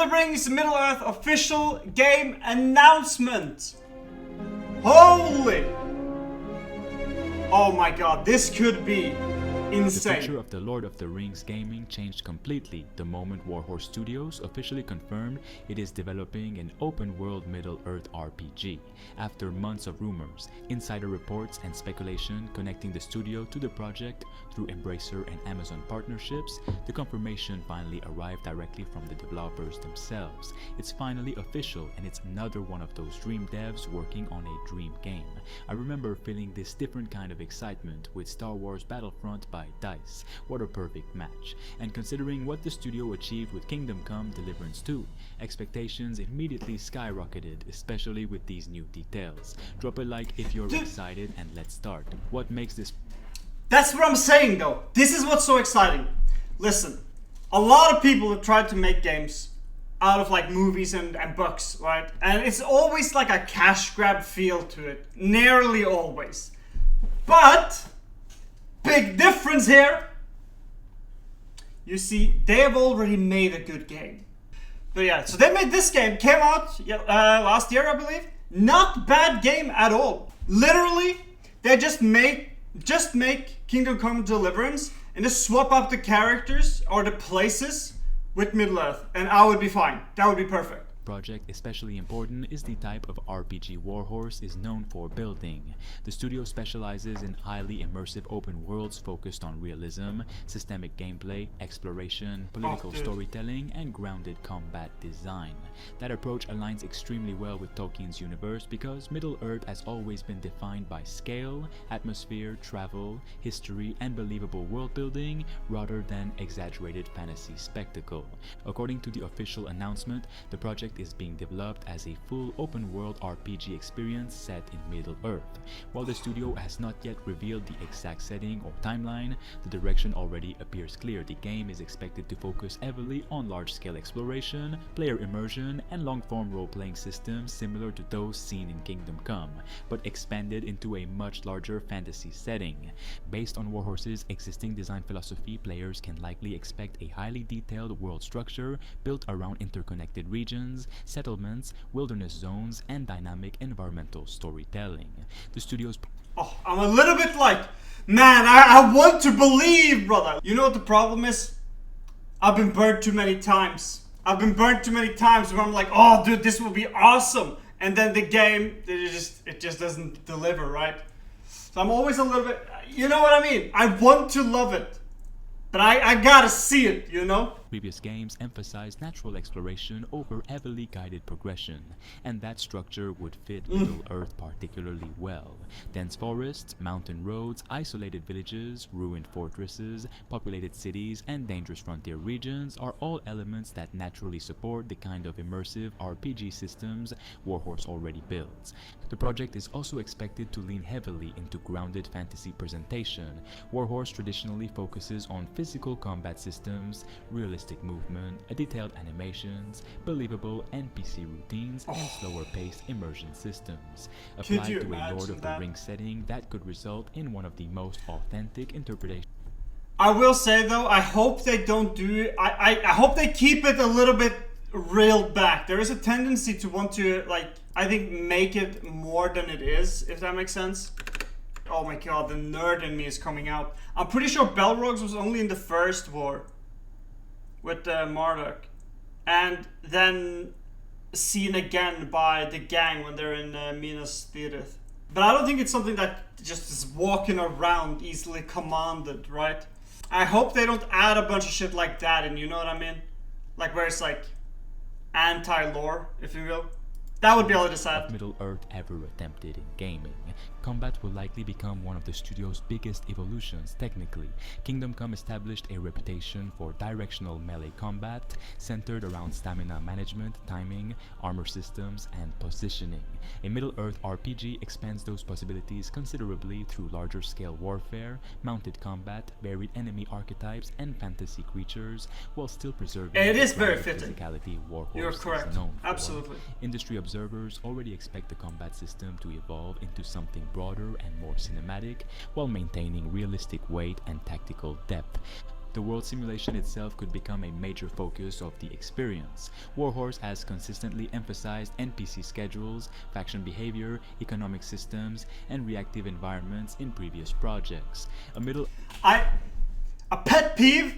the Rings Middle-earth official game announcement. Holy! Oh my god, this could be insane. The future of the Lord of the Rings gaming changed completely the moment Warhorse Studios officially confirmed it is developing an open-world Middle-earth RPG. After months of rumors, insider reports and speculation connecting the studio to the project through Embracer and Amazon partnerships, the confirmation finally arrived directly from the developers themselves. It's finally official, and it's another one of those dream devs working on a dream game. I remember feeling this different kind of excitement with Star Wars Battlefront by DICE. What a perfect match. And considering what the studio achieved with Kingdom Come Deliverance 2, expectations immediately skyrocketed, especially with these new details. Drop a like if you're excited, and let's start. What makes this... That's what I'm saying though. This is what's so exciting. Listen, a lot of people have tried to make games out of like movies and books, right? And it's always like a cash grab feel to it. Nearly always. But big difference here. You see, they have already made a good game. But yeah, so they made this game. Came out last year, I believe. Not bad game at all. Literally, they just make Kingdom Come Deliverance and just swap up the characters or the places with Middle-earth, and I would be fine. That would be perfect. Project especially important is the type of RPG Warhorse is known for building. The studio specializes in highly immersive open worlds focused on realism, systemic gameplay, exploration, political storytelling, and grounded combat design. That approach aligns extremely well with Tolkien's universe because Middle-earth has always been defined by scale, atmosphere, travel, history, and believable world building rather than exaggerated fantasy spectacle. According to the official announcement, the project is being developed as a full open-world RPG experience set in Middle-earth. While the studio has not yet revealed the exact setting or timeline, the direction already appears clear. The game is expected to focus heavily on large-scale exploration, player immersion, and long-form role-playing systems similar to those seen in Kingdom Come, but expanded into a much larger fantasy setting. Based on Warhorse's existing design philosophy, players can likely expect a highly detailed world structure built around interconnected regions, settlements, wilderness zones, and dynamic environmental storytelling. The studio's... Oh, I'm a little bit like, man, I want to believe, brother. You know what the problem is? I've been burnt too many times. I've been burnt too many times where I'm like, oh, dude, this will be awesome. And then the game, it just doesn't deliver, right? So I'm always a little bit, you know what I mean? I want to love it, but I gotta see it, you know? Previous games emphasized natural exploration over heavily guided progression, and that structure would fit Middle-earth particularly well. Dense forests, mountain roads, isolated villages, ruined fortresses, populated cities, and dangerous frontier regions are all elements that naturally support the kind of immersive RPG systems Warhorse already builds. The project is also expected to lean heavily into grounded fantasy presentation. Warhorse traditionally focuses on physical combat systems, realistic movement, detailed animations, believable NPC routines, and slower-paced immersion systems. Applied to a Lord of the Rings setting, that could result in one of the most authentic interpretations. I will say though, I hope they don't do it. I hope they keep it a little bit reeled back. There is a tendency to want to, like, I think, make it more than it is, if that makes sense. Oh my god, the nerd in me is coming out. I'm pretty sure Balrogs was only in the first war with Marduk, and then seen again by the gang when they're in Minas Tirith. But I don't think it's something that just is walking around easily commanded, right? I hope they don't add a bunch of shit like that in, you know what I mean? Like where it's like anti-lore, if you will. That would be all it is sad. Middle-earth ever attempted in gaming. Combat will likely become one of the studio's biggest evolutions technically. Kingdom Come established a reputation for directional melee combat, centered around stamina management, timing, armor systems, and positioning. A Middle-earth RPG expands those possibilities considerably through larger-scale warfare, mounted combat, varied enemy archetypes, and fantasy creatures, while still preserving it is the very fitting. physicality Warhorse You're correct. is known for. Absolutely. Industry observers already expect the combat system to evolve into something broader and more cinematic, while maintaining realistic weight and tactical depth. The world simulation itself could become a major focus of the experience. Warhorse has consistently emphasized NPC schedules, faction behavior, economic systems, and reactive environments in previous projects. A pet peeve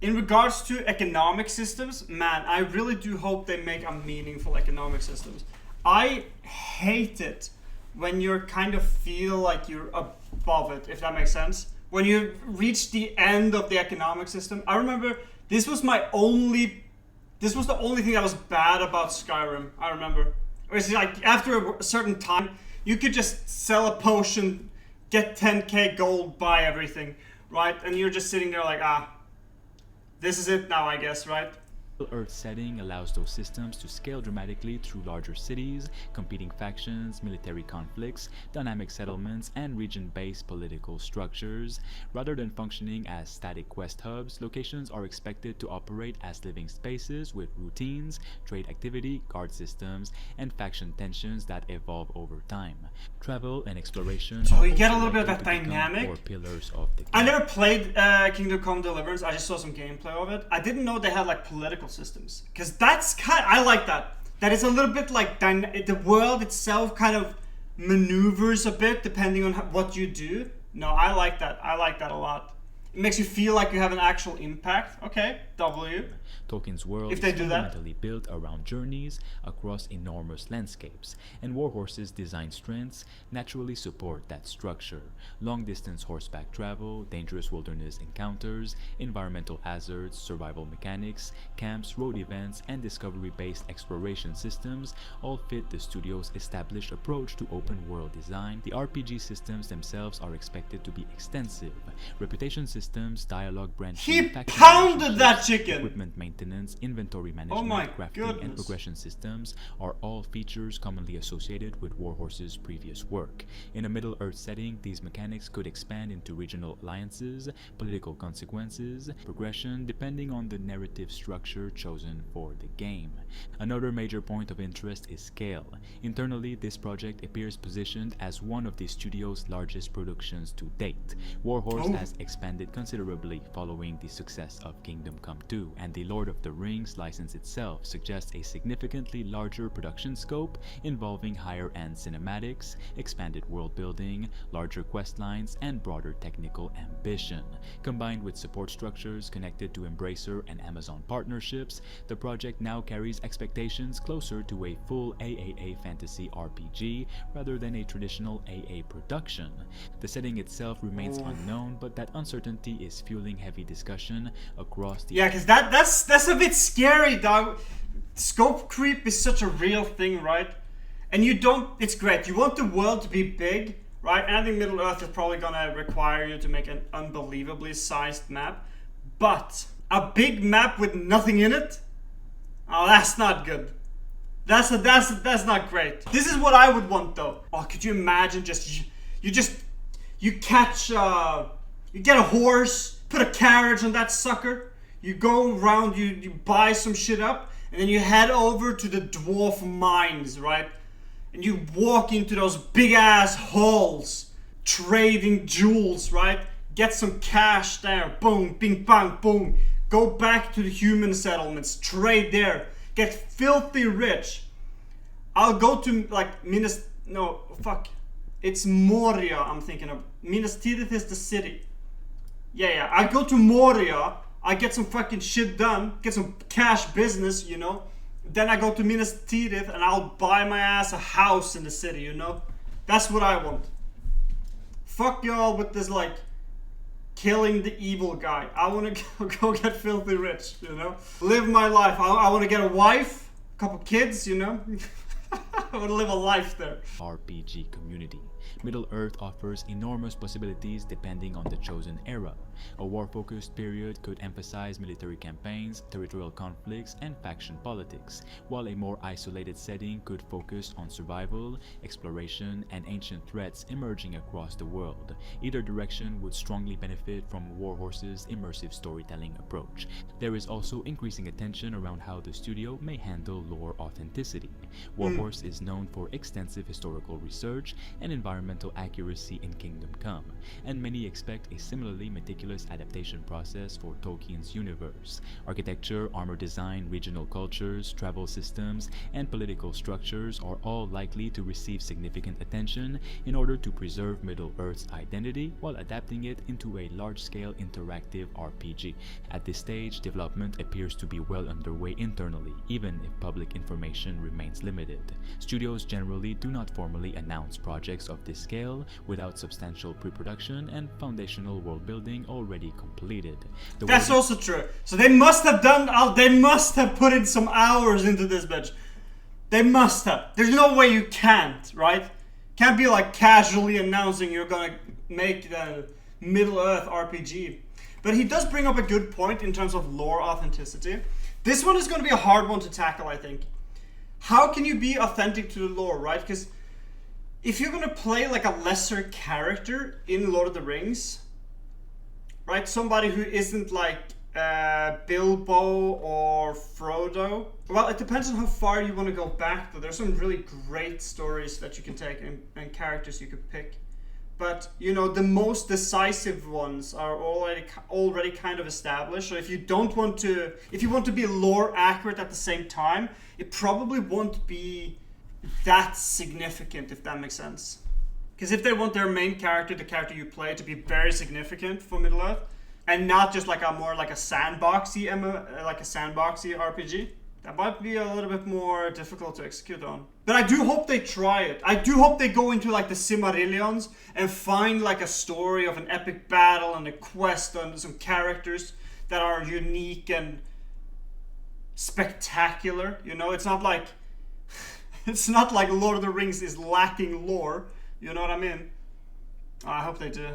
in regards to economic systems, man, I really do hope they make a meaningful economic systems. I hate it when you kind of feel like you're above it, if that makes sense. When you reach the end of the economic system. I remember this was the only thing that was bad about Skyrim, I remember. It was like after a certain time, you could just sell a potion, get 10k gold, buy everything, right? And you're just sitting there like, this is it now, I guess, right? Earth setting allows those systems to scale dramatically through larger cities, competing factions, military conflicts, dynamic settlements, and region-based political structures. Rather than functioning as static quest hubs, locations are expected to operate as living spaces with routines, trade activity, guard systems, and faction tensions that evolve over time. Travel and exploration. So you get a little bit of that dynamic. Core pillars of the game. I never played Kingdom Come Deliverance. I just saw some gameplay of it. I didn't know they had like political systems, because I like that. That is a little bit like the world itself kind of maneuvers a bit depending on what you do. No, I like that. I like that a lot. It makes you feel like you have an actual impact. Okay, W. Tolkien's world If they is do that. fundamentally built around journeys across enormous landscapes, and Warhorse's design strengths naturally support that structure. Long-distance horseback travel, dangerous wilderness encounters, environmental hazards, survival mechanics, camps, road events, and discovery-based exploration systems all fit the studio's established approach to open-world design. The RPG systems themselves are expected to be extensive. Reputation systems, dialogue branching, He faction pounded that relationships, chicken! equipment maintenance, inventory management, my crafting, and goodness. progression systems are all features commonly associated with Warhorse's previous work. In a Middle-earth setting, these mechanics could expand into regional alliances, political consequences, progression, depending on the narrative structure chosen for the game. Another major point of interest is scale. Internally, this project appears positioned as one of the studio's largest productions to date. Warhorse has expanded considerably following the success of Kingdom Come 2, and the Lord of the Rings license itself suggests a significantly larger production scope involving higher-end cinematics, expanded world building, larger quest lines, and broader technical ambition. Combined with support structures connected to Embracer and Amazon partnerships, the project now carries expectations closer to a full AAA fantasy RPG rather than a traditional AA production. The setting itself remains unknown, but that uncertainty is fueling heavy discussion across the... Yeah, because that's a bit scary, dog. Scope creep is such a real thing, right? And it's great. You want the world to be big, right? And I think Middle Earth is probably gonna require you to make an unbelievably sized map. But a big map with nothing in it? Oh, that's not good. That's not great. This is what I would want though. Oh, could you imagine you catch you get a horse, put a carriage on that sucker, you go around, you buy some shit up, and then you head over to the dwarf mines, right? And you walk into those big ass halls, trading jewels, right? Get some cash there, boom, bing bang, boom. Go back to the human settlements, trade there, get filthy rich. I'll go to like it's Moria I'm thinking of. Minas Tirith is the city. Yeah, I go to Moria, I get some fucking shit done, get some cash business, you know. Then I go to Minas Tirith and I'll buy my ass a house in the city, you know. That's what I want. Fuck y'all with this like killing the evil guy. I want to go get filthy rich, you know. Live my life. I want to get a wife, a couple kids, you know. I want to live a life there. RPG community. Middle-earth offers enormous possibilities depending on the chosen era. A war-focused period could emphasize military campaigns, territorial conflicts, and faction politics, while a more isolated setting could focus on survival, exploration, and ancient threats emerging across the world. Either direction would strongly benefit from Warhorse's immersive storytelling approach. There is also increasing attention around how the studio may handle lore authenticity. Warhorse is known for extensive historical research and environmental accuracy in Kingdom Come, and many expect a similarly meticulous meticulous adaptation process for Tolkien's universe. Architecture, armor design, regional cultures, travel systems, and political structures are all likely to receive significant attention in order to preserve Middle-earth's identity while adapting it into a large-scale interactive RPG. At this stage, development appears to be well underway internally, even if public information remains limited. Studios generally do not formally announce projects of this scale without substantial pre-production and foundational world building already completed. That's also true. So they must have put in some hours into this bitch. They must have. There's no way you can't, right? Can't be like casually announcing you're gonna make the Middle-earth RPG. But he does bring up a good point in terms of lore authenticity. This one is gonna be a hard one to tackle, I think. How can you be authentic to the lore, right? Because if you're gonna play like a lesser character in Lord of the Rings, right? Somebody who isn't like Bilbo or Frodo. Well, it depends on how far you want to go back, though. There's some really great stories that you can take and characters you could pick. But, you know, the most decisive ones are already kind of established. So if you want to be lore accurate at the same time, it probably won't be that significant, if that makes sense. Because if they want their main character, the character you play, to be very significant for Middle-earth, and not just like a sandboxy RPG, that might be a little bit more difficult to execute on. But I do hope they try it. I do hope they go into like the Silmarillions and find like a story of an epic battle and a quest and some characters that are unique and spectacular. You know, it's not like Lord of the Rings is lacking lore. You know what I mean? I hope they do.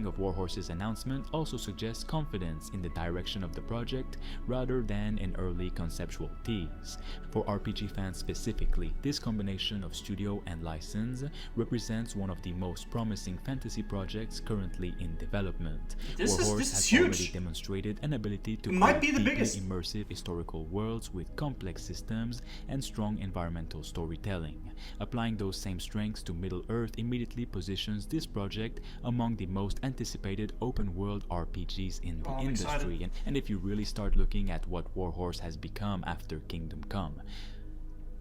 Of Warhorse's announcement also suggests confidence in the direction of the project rather than an early conceptual tease. For RPG fans specifically, this combination of studio and license represents one of the most promising fantasy projects currently in development. Warhorse has already demonstrated an ability to create deeply immersive historical worlds with complex systems and strong environmental storytelling. Applying those same strengths to Middle-earth immediately positions this project among the most anticipated open-world RPGs in the industry. And if you really start looking at what Warhorse has become after Kingdom Come,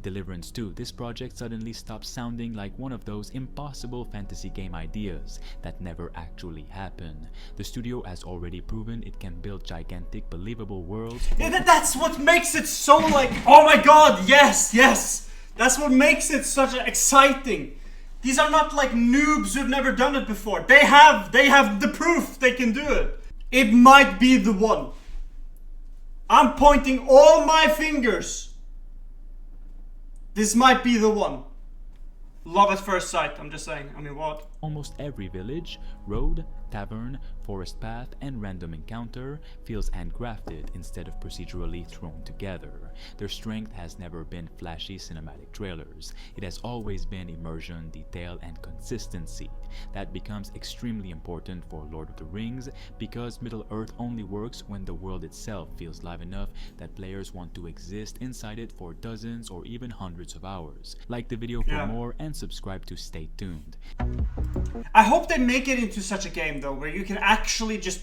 Deliverance 2, this project suddenly stops sounding like one of those impossible fantasy game ideas that never actually happen. The studio has already proven it can build gigantic, believable worlds. Yeah, that's what makes it so like, oh my god, yes! That's what makes it such exciting. These are not like noobs who've never done it before. They have the proof they can do it. It might be the one. I'm pointing all my fingers. This might be the one. Love at first sight, I'm just saying. I mean, what? Almost every village, road, tavern, forest path, and random encounter feels handcrafted instead of procedurally thrown together. Their strength has never been flashy cinematic trailers. It has always been immersion, detail, and consistency. That becomes extremely important for Lord of the Rings because Middle-earth only works when the world itself feels live enough that players want to exist inside it for dozens or even hundreds of hours. Like the video for more and subscribe to Stay Tuned. I hope they make it into such a game though, where you can actually just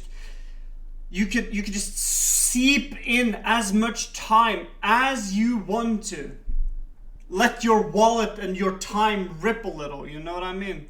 you could just seep in as much time as you want to. Let your wallet and your time rip a little, you know what I mean?